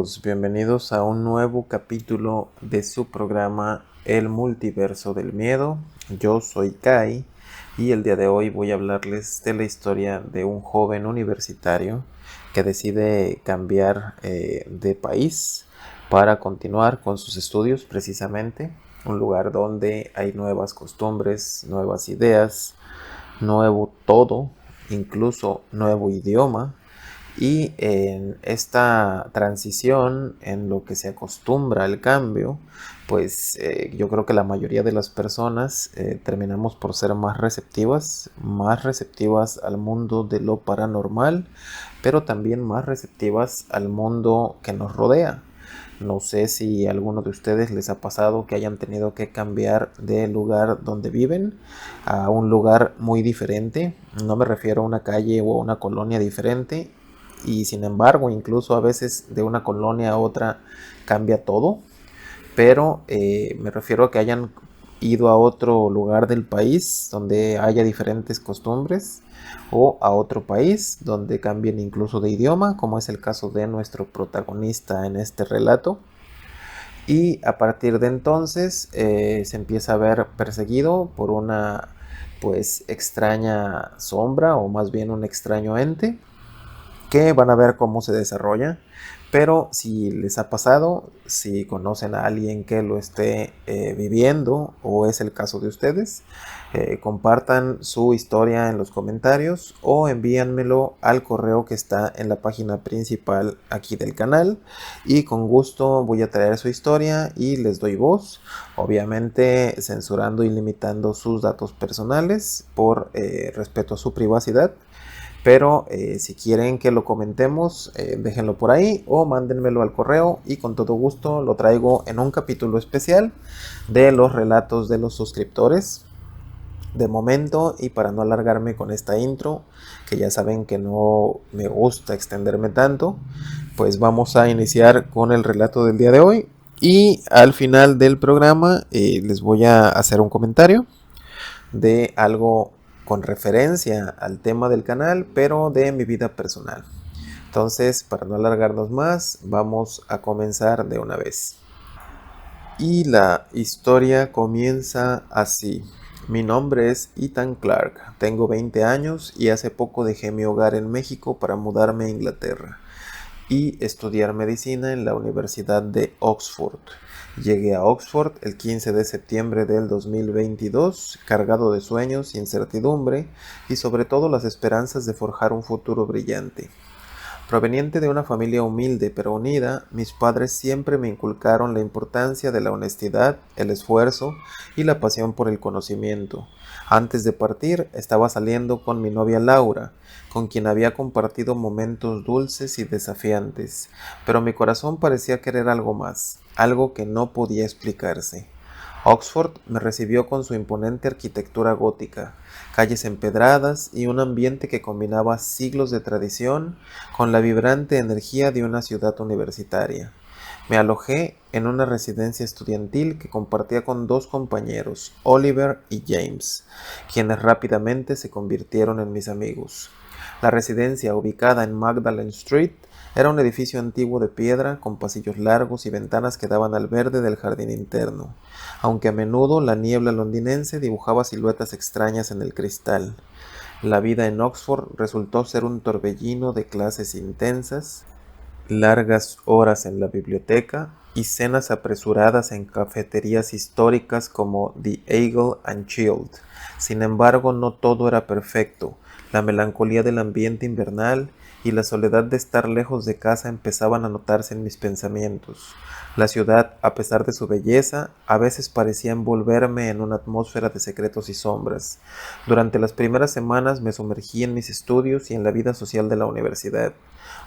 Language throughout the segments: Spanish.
amigos, bienvenidos a un nuevo capítulo de su programa El Multiverso del Miedo. Yo soy Kai y el día de hoy voy a hablarles de la historia de un joven universitario que decide cambiar de país para continuar con sus estudios precisamente. Un lugar donde hay nuevas costumbres, nuevas ideas, nuevo todo, incluso nuevo idioma. Y en esta transición, en lo que se acostumbra al cambio, pues yo creo que la mayoría de las personas terminamos por ser más receptivas al mundo de lo paranormal, pero también más receptivas al mundo que nos rodea. No sé si a alguno de ustedes les ha pasado que hayan tenido que cambiar de lugar donde viven a un lugar muy diferente. No me refiero a una calle o a una colonia diferente, y sin embargo incluso a veces de una colonia a otra cambia todo, pero me refiero a que hayan ido a otro lugar del país donde haya diferentes costumbres, o a otro país donde cambien incluso de idioma, como es el caso de nuestro protagonista en este relato. Y a partir de entonces se empieza a ver perseguido por una pues extraña sombra, o más bien un extraño ente, que van a ver cómo se desarrolla. Pero si les ha pasado, si conocen a alguien que lo esté viviendo, o es el caso de ustedes, compartan su historia en los comentarios o envíanmelo al correo que está en la página principal aquí del canal, y con gusto voy a traer su historia y les doy voz, obviamente censurando y limitando sus datos personales por respeto a su privacidad. Pero si quieren que lo comentemos, déjenlo por ahí o mándenmelo al correo y con todo gusto lo traigo en un capítulo especial de los relatos de los suscriptores. De momento, y para no alargarme con esta intro, que ya saben que no me gusta extenderme tanto, pues vamos a iniciar con el relato del día de hoy. Y al final del programa les voy a hacer un comentario de algo con referencia al tema del canal, pero de mi vida personal. Entonces, para no alargarnos más, vamos a comenzar de una vez. Y la historia comienza así. Mi nombre es Ethan Clark, tengo 20 años y hace poco dejé mi hogar en México para mudarme a Inglaterra y estudiar medicina en la Universidad de Oxford. Llegué a Oxford el 15 de septiembre del 2022, cargado de sueños, incertidumbre y sobre todo las esperanzas de forjar un futuro brillante. Proveniente de una familia humilde pero unida, mis padres siempre me inculcaron la importancia de la honestidad, el esfuerzo y la pasión por el conocimiento. Antes de partir, estaba saliendo con mi novia Laura, con quien había compartido momentos dulces y desafiantes, pero mi corazón parecía querer algo más, algo que no podía explicarse. Oxford me recibió con su imponente arquitectura gótica, calles empedradas y un ambiente que combinaba siglos de tradición con la vibrante energía de una ciudad universitaria. Me alojé en una residencia estudiantil que compartía con dos compañeros, Oliver y James, quienes rápidamente se convirtieron en mis amigos. La residencia, ubicada en Magdalen Street, era un edificio antiguo de piedra con pasillos largos y ventanas que daban al verde del jardín interno, aunque a menudo la niebla londinense dibujaba siluetas extrañas en el cristal. La vida en Oxford resultó ser un torbellino de clases intensas, largas horas en la biblioteca y cenas apresuradas en cafeterías históricas como The Eagle and Child. Sin embargo, no todo era perfecto. La melancolía del ambiente invernal y la soledad de estar lejos de casa empezaban a notarse en mis pensamientos. La ciudad, a pesar de su belleza, a veces parecía envolverme en una atmósfera de secretos y sombras. Durante las primeras semanas me sumergí en mis estudios y en la vida social de la universidad.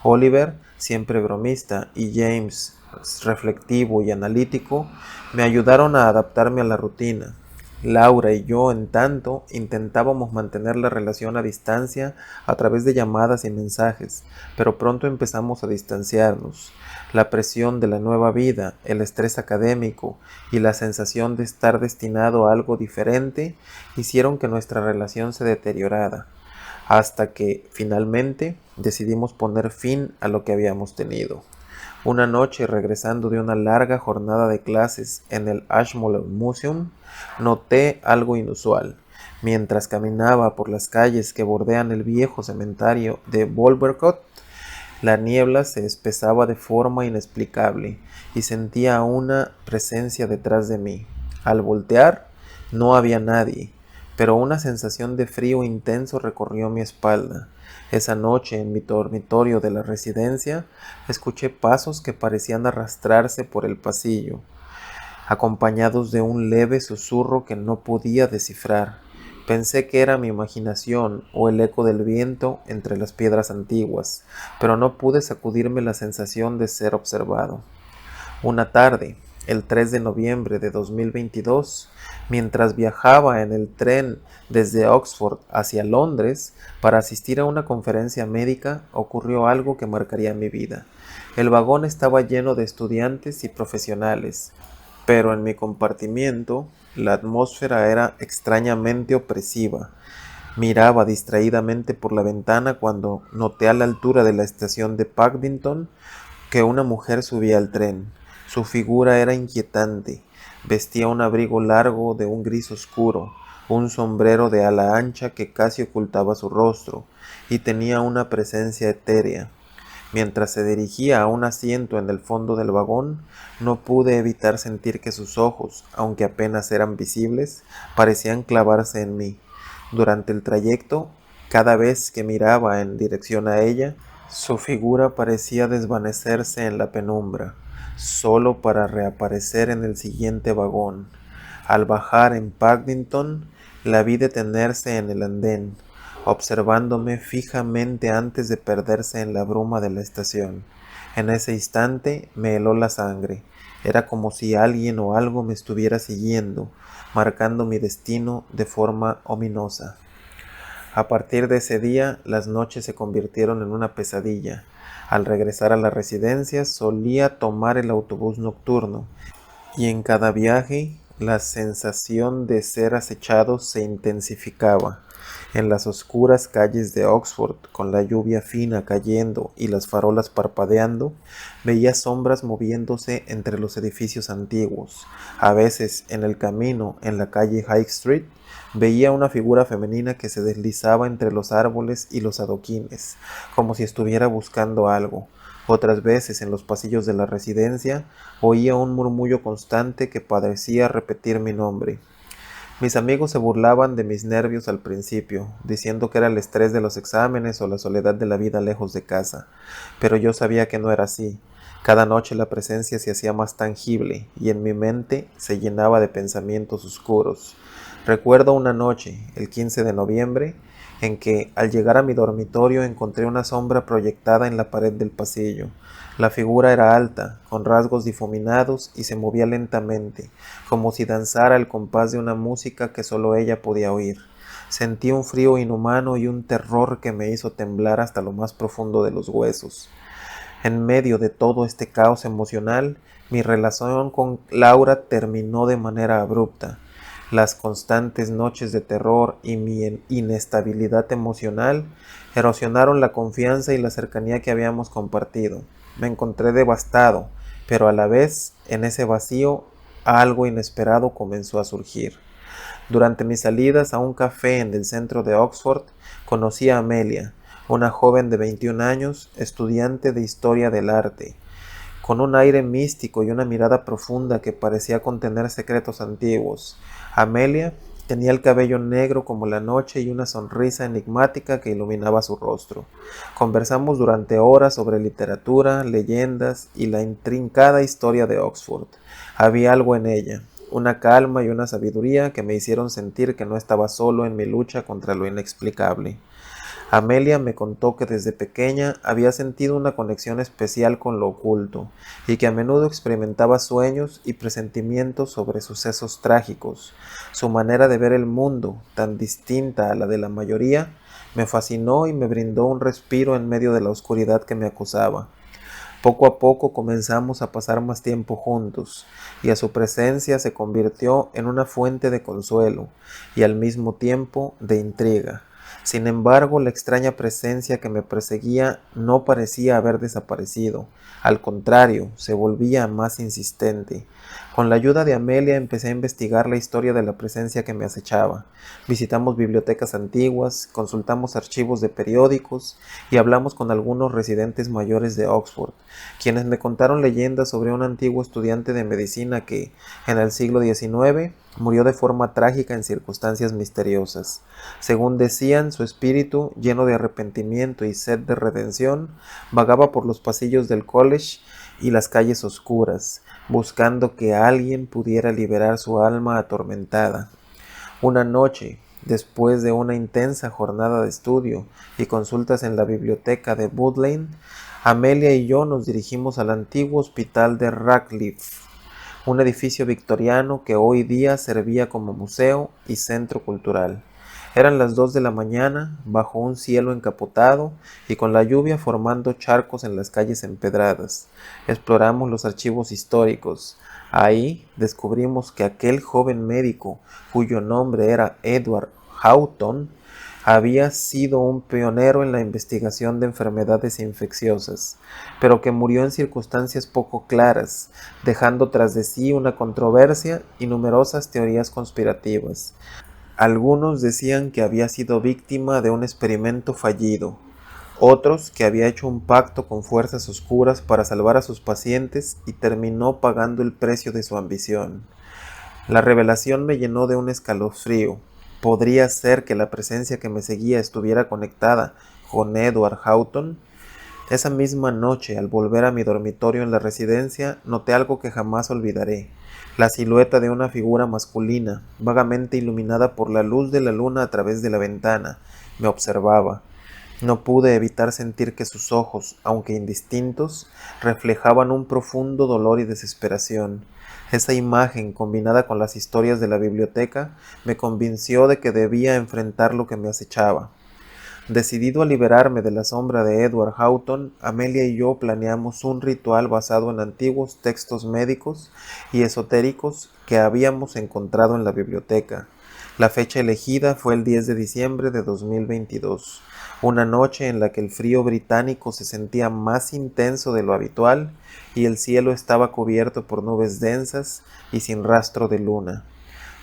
Oliver, siempre bromista, y James, reflectivo y analítico, me ayudaron a adaptarme a la rutina. Laura y yo, en tanto, intentábamos mantener la relación a distancia a través de llamadas y mensajes, pero pronto empezamos a distanciarnos. La presión de la nueva vida, el estrés académico y la sensación de estar destinado a algo diferente hicieron que nuestra relación se deteriorara, hasta que, finalmente, decidimos poner fin a lo que habíamos tenido. Una noche, regresando de una larga jornada de clases en el Ashmolean Museum, noté algo inusual. Mientras caminaba por las calles que bordean el viejo cementerio de Wolvercott, la niebla se espesaba de forma inexplicable y sentía una presencia detrás de mí. Al voltear, no había nadie, pero una sensación de frío intenso recorrió mi espalda. Esa noche, en mi dormitorio de la residencia, escuché pasos que parecían arrastrarse por el pasillo, acompañados de un leve susurro que no podía descifrar. Pensé que era mi imaginación o el eco del viento entre las piedras antiguas, pero no pude sacudirme la sensación de ser observado. Una tarde, el 3 de noviembre de 2022, mientras viajaba en el tren desde Oxford hacia Londres para asistir a una conferencia médica, ocurrió algo que marcaría mi vida. El vagón estaba lleno de estudiantes y profesionales, pero en mi compartimiento la atmósfera era extrañamente opresiva. Miraba distraídamente por la ventana cuando noté a la altura de la estación de Paddington que una mujer subía al tren. Su figura era inquietante. Vestía un abrigo largo de un gris oscuro, un sombrero de ala ancha que casi ocultaba su rostro, y tenía una presencia etérea. Mientras se dirigía a un asiento en el fondo del vagón, no pude evitar sentir que sus ojos, aunque apenas eran visibles, parecían clavarse en mí. Durante el trayecto, cada vez que miraba en dirección a ella, su figura parecía desvanecerse en la penumbra, solo para reaparecer en el siguiente vagón. Al bajar en Paddington, la vi detenerse en el andén, observándome fijamente antes de perderse en la bruma de la estación. En ese instante me heló la sangre. Era como si alguien o algo me estuviera siguiendo, marcando mi destino de forma ominosa. A partir de ese día, las noches se convirtieron en una pesadilla. Al regresar a la residencia, solía tomar el autobús nocturno, y en cada viaje, la sensación de ser acechado se intensificaba. En las oscuras calles de Oxford, con la lluvia fina cayendo y las farolas parpadeando, veía sombras moviéndose entre los edificios antiguos. A veces, en el camino, en la calle High Street, veía una figura femenina que se deslizaba entre los árboles y los adoquines, como si estuviera buscando algo. Otras veces, en los pasillos de la residencia, oía un murmullo constante que parecía repetir mi nombre. Mis amigos se burlaban de mis nervios al principio, diciendo que era el estrés de los exámenes o la soledad de la vida lejos de casa, pero yo sabía que no era así. Cada noche la presencia se hacía más tangible y en mi mente se llenaba de pensamientos oscuros. Recuerdo una noche, el 15 de noviembre, en que al llegar a mi dormitorio encontré una sombra proyectada en la pared del pasillo. La figura era alta, con rasgos difuminados y se movía lentamente, como si danzara al compás de una música que solo ella podía oír. Sentí un frío inhumano y un terror que me hizo temblar hasta lo más profundo de los huesos. En medio de todo este caos emocional, mi relación con Laura terminó de manera abrupta. Las constantes noches de terror y mi inestabilidad emocional erosionaron la confianza y la cercanía que habíamos compartido. Me encontré devastado, pero a la vez, en ese vacío, algo inesperado comenzó a surgir. Durante mis salidas a un café en el centro de Oxford, conocí a Amelia, una joven de 21 años, estudiante de Historia del Arte, con un aire místico y una mirada profunda que parecía contener secretos antiguos. Amelia tenía el cabello negro como la noche y una sonrisa enigmática que iluminaba su rostro. Conversamos durante horas sobre literatura, leyendas y la intrincada historia de Oxford. Había algo en ella, una calma y una sabiduría que me hicieron sentir que no estaba solo en mi lucha contra lo inexplicable. Amelia me contó que desde pequeña había sentido una conexión especial con lo oculto y que a menudo experimentaba sueños y presentimientos sobre sucesos trágicos. Su manera de ver el mundo, tan distinta a la de la mayoría, me fascinó y me brindó un respiro en medio de la oscuridad que me acosaba. Poco a poco comenzamos a pasar más tiempo juntos, y a su presencia se convirtió en una fuente de consuelo y al mismo tiempo de intriga. Sin embargo, la extraña presencia que me perseguía no parecía haber desaparecido. Al contrario, se volvía más insistente. Con la ayuda de Amelia empecé a investigar la historia de la presencia que me acechaba. Visitamos bibliotecas antiguas, consultamos archivos de periódicos y hablamos con algunos residentes mayores de Oxford, quienes me contaron leyendas sobre un antiguo estudiante de medicina que, en el siglo XIX, murió de forma trágica en circunstancias misteriosas. Según decían, su espíritu, lleno de arrepentimiento y sed de redención, vagaba por los pasillos del college y las calles oscuras, buscando que alguien pudiera liberar su alma atormentada. Una noche, después de una intensa jornada de estudio y consultas en la biblioteca de Wood Lane, Amelia y yo nos dirigimos al antiguo hospital de Radcliffe, un edificio victoriano que hoy día servía como museo y centro cultural. Eran las 2 de la mañana, bajo un cielo encapotado y con la lluvia formando charcos en las calles empedradas. Exploramos los archivos históricos. Ahí descubrimos que aquel joven médico, cuyo nombre era Edward Houghton, había sido un pionero en la investigación de enfermedades infecciosas, pero que murió en circunstancias poco claras, dejando tras de sí una controversia y numerosas teorías conspirativas. Algunos decían que había sido víctima de un experimento fallido, otros que había hecho un pacto con fuerzas oscuras para salvar a sus pacientes y terminó pagando el precio de su ambición. La revelación me llenó de un escalofrío. ¿Podría ser que la presencia que me seguía estuviera conectada con Edward Houghton? Esa misma noche, al volver a mi dormitorio en la residencia, noté algo que jamás olvidaré. La silueta de una figura masculina, vagamente iluminada por la luz de la luna a través de la ventana, me observaba. No pude evitar sentir que sus ojos, aunque indistintos, reflejaban un profundo dolor y desesperación. Esa imagen, combinada con las historias de la biblioteca, me convenció de que debía enfrentar lo que me acechaba. Decidido a liberarme de la sombra de Edward Houghton, Amelia y yo planeamos un ritual basado en antiguos textos médicos y esotéricos que habíamos encontrado en la biblioteca. La fecha elegida fue el 10 de diciembre de 2022, una noche en la que el frío británico se sentía más intenso de lo habitual y el cielo estaba cubierto por nubes densas y sin rastro de luna.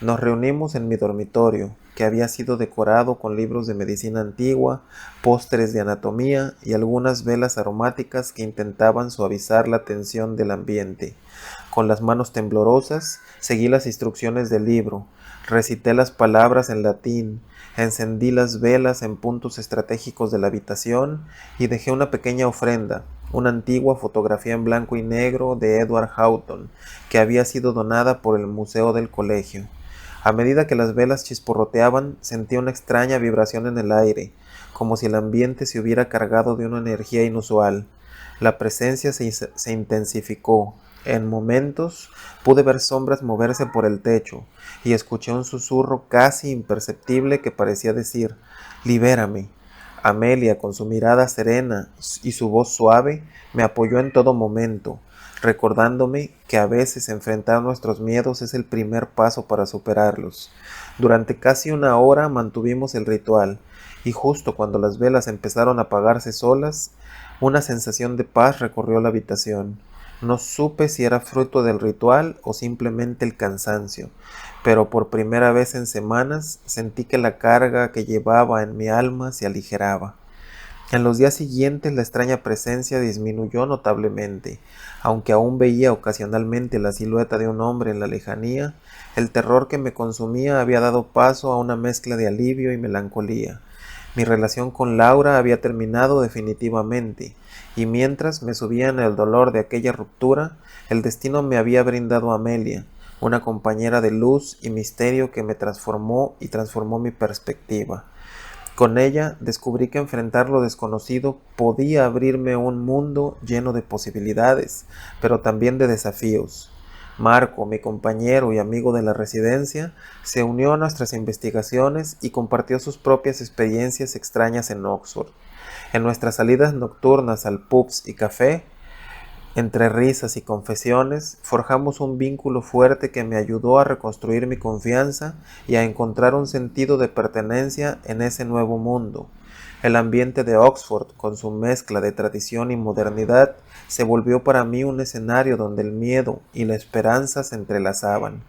Nos reunimos en mi dormitorio, que había sido decorado con libros de medicina antigua, pósteres de anatomía y algunas velas aromáticas que intentaban suavizar la tensión del ambiente. Con las manos temblorosas, seguí las instrucciones del libro, recité las palabras en latín, encendí las velas en puntos estratégicos de la habitación y dejé una pequeña ofrenda, una antigua fotografía en blanco y negro de Edward Houghton, que había sido donada por el museo del colegio. A medida que las velas chisporroteaban, sentí una extraña vibración en el aire, como si el ambiente se hubiera cargado de una energía inusual. La presencia se intensificó. En momentos pude ver sombras moverse por el techo y escuché un susurro casi imperceptible que parecía decir: «Libérame». Amelia, con su mirada serena y su voz suave, me apoyó en todo momento, recordándome que a veces enfrentar nuestros miedos es el primer paso para superarlos. Durante casi una hora mantuvimos el ritual, y justo cuando las velas empezaron a apagarse solas, una sensación de paz recorrió la habitación. No supe si era fruto del ritual o simplemente el cansancio, pero por primera vez en semanas sentí que la carga que llevaba en mi alma se aligeraba. En los días siguientes la extraña presencia disminuyó notablemente. Aunque aún veía ocasionalmente la silueta de un hombre en la lejanía, el terror que me consumía había dado paso a una mezcla de alivio y melancolía. Mi relación con Laura había terminado definitivamente, y mientras me subía en el dolor de aquella ruptura, el destino me había brindado a Amelia, una compañera de luz y misterio que me transformó y transformó mi perspectiva. Con ella descubrí que enfrentar lo desconocido podía abrirme un mundo lleno de posibilidades, pero también de desafíos. Marco, mi compañero y amigo de la residencia, se unió a nuestras investigaciones y compartió sus propias experiencias extrañas en Oxford. En nuestras salidas nocturnas al pubs y café, Entre risas y confesiones, forjamos un vínculo fuerte que me ayudó a reconstruir mi confianza y a encontrar un sentido de pertenencia en ese nuevo mundo. El ambiente de Oxford, con su mezcla de tradición y modernidad, se volvió para mí un escenario donde el miedo y la esperanza se entrelazaban.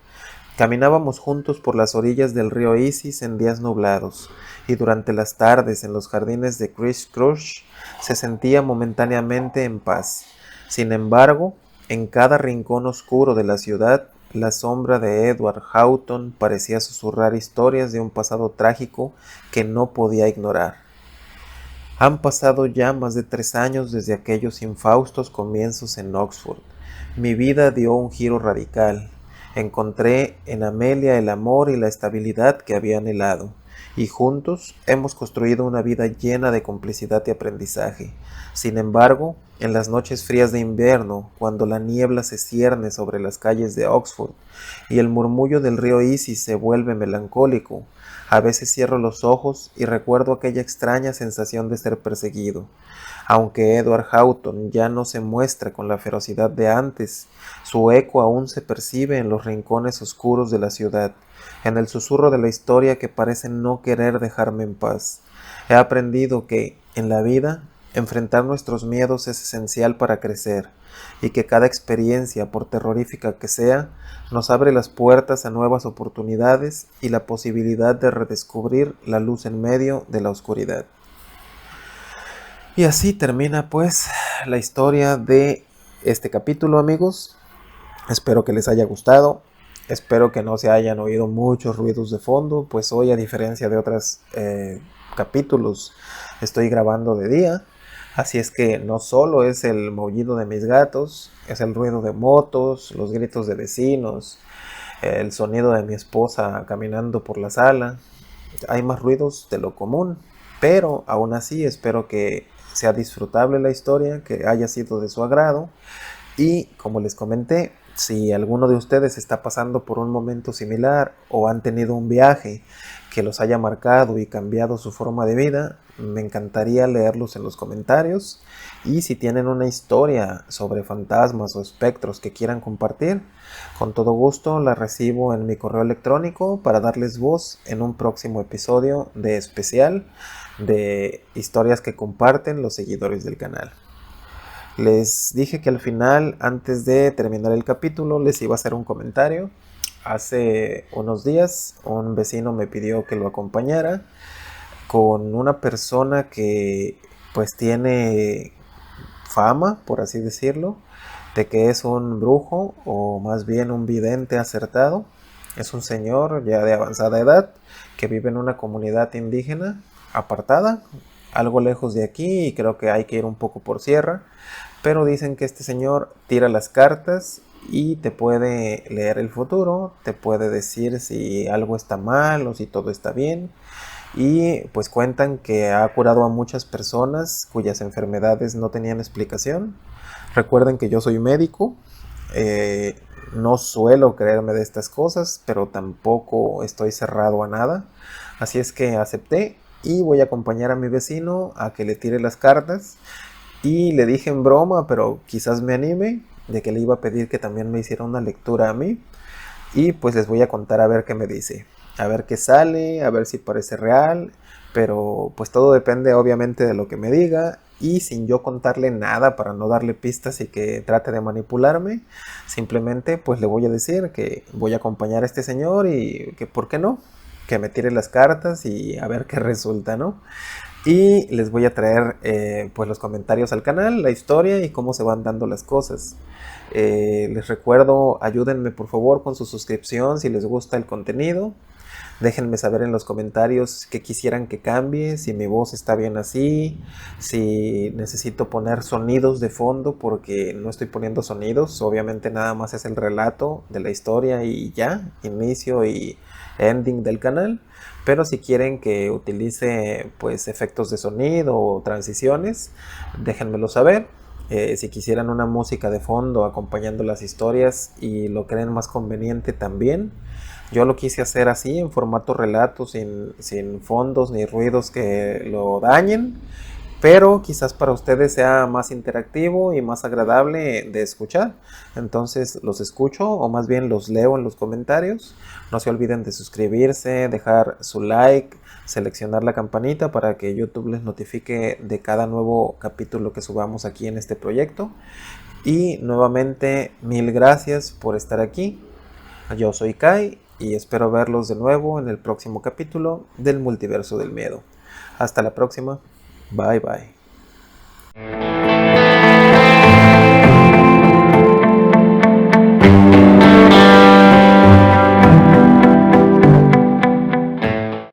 Caminábamos juntos por las orillas del río Isis en días nublados, y durante las tardes en los jardines de Christ Church se sentía momentáneamente en paz. Sin embargo, en cada rincón oscuro de la ciudad, la sombra de Edward Houghton parecía susurrar historias de un pasado trágico que no podía ignorar. Han pasado ya más de 3 años desde aquellos infaustos comienzos en Oxford. Mi vida dio un giro radical. Encontré en Amelia el amor y la estabilidad que había anhelado, y juntos hemos construido una vida llena de complicidad y aprendizaje. Sin embargo, en las noches frías de invierno, cuando la niebla se cierne sobre las calles de Oxford y el murmullo del río Isis se vuelve melancólico, a veces cierro los ojos y recuerdo aquella extraña sensación de ser perseguido. Aunque Edward Houghton ya no se muestra con la ferocidad de antes, su eco aún se percibe en los rincones oscuros de la ciudad, en el susurro de la historia que parece no querer dejarme en paz. He aprendido que, en la vida, enfrentar nuestros miedos es esencial para crecer, y que cada experiencia, por terrorífica que sea, nos abre las puertas a nuevas oportunidades y la posibilidad de redescubrir la luz en medio de la oscuridad. Y así termina pues la historia de este capítulo, amigos. Espero que les haya gustado. Espero que no se hayan oído muchos ruidos de fondo, pues hoy, a diferencia de otros capítulos, estoy grabando de día. Así es que no solo es el maullido de mis gatos, es el ruido de motos, los gritos de vecinos, el sonido de mi esposa caminando por la sala. Hay más ruidos de lo común, pero aún así espero que sea disfrutable la historia, que haya sido de su agrado. Y como les comenté, si alguno de ustedes está pasando por un momento similar o han tenido un viaje que los haya marcado y cambiado su forma de vida, me encantaría leerlos en los comentarios. Y si tienen una historia sobre fantasmas o espectros que quieran compartir, con todo gusto la recibo en mi correo electrónico para darles voz en un próximo episodio de especial de historias que comparten los seguidores del canal. Les dije que al final, antes de terminar el capítulo, les iba a hacer un comentario. Hace unos días un vecino me pidió que lo acompañara con una persona que pues tiene fama, por así decirlo, de que es un brujo o más bien un vidente acertado. Es un señor ya de avanzada edad que vive en una comunidad indígena apartada, algo lejos de aquí, y creo que hay que ir un poco por sierra. Pero dicen que este señor tira las cartas y te puede leer el futuro, te puede decir si algo está mal o si todo está bien. Y pues cuentan que ha curado a muchas personas cuyas enfermedades no tenían explicación. Recuerden que yo soy médico, no suelo creerme de estas cosas, pero tampoco estoy cerrado a nada. Así es que acepté y voy a acompañar a mi vecino a que le tire las cartas. Y le dije en broma, pero quizás me anime, de que le iba a pedir que también me hiciera una lectura a mí. Y pues les voy a contar a ver qué me dice, a ver qué sale, a ver si parece real. Pero pues todo depende obviamente de lo que me diga. Y sin yo contarle nada para no darle pistas y que trate de manipularme, simplemente pues le voy a decir que voy a acompañar a este señor y que por qué no, que me tire las cartas y a ver qué resulta, ¿no? Y les voy a traer pues los comentarios al canal, la historia y cómo se van dando las cosas. Les recuerdo, ayúdenme por favor con su suscripción si les gusta el contenido. Déjenme saber en los comentarios qué quisieran que cambie, si mi voz está bien así, si necesito poner sonidos de fondo, porque no estoy poniendo sonidos. Obviamente nada más es el relato de la historia y ya, inicio y ending del canal. Pero si quieren que utilice pues efectos de sonido o transiciones, déjenmelo saber. Si quisieran una música de fondo acompañando las historias y lo creen más conveniente también. Yo lo quise hacer así, en formato relato, sin fondos ni ruidos que lo dañen. pero quizás para ustedes sea más interactivo y más agradable de escuchar. Entonces los escucho, o más bien los leo en los comentarios. No se olviden de suscribirse, dejar su like, seleccionar la campanita para que YouTube les notifique de cada nuevo capítulo que subamos aquí en este proyecto. Y nuevamente, mil gracias por estar aquí. Yo soy Kai y espero verlos de nuevo en el próximo capítulo del Multiverso del Miedo. Hasta la próxima. Bye bye.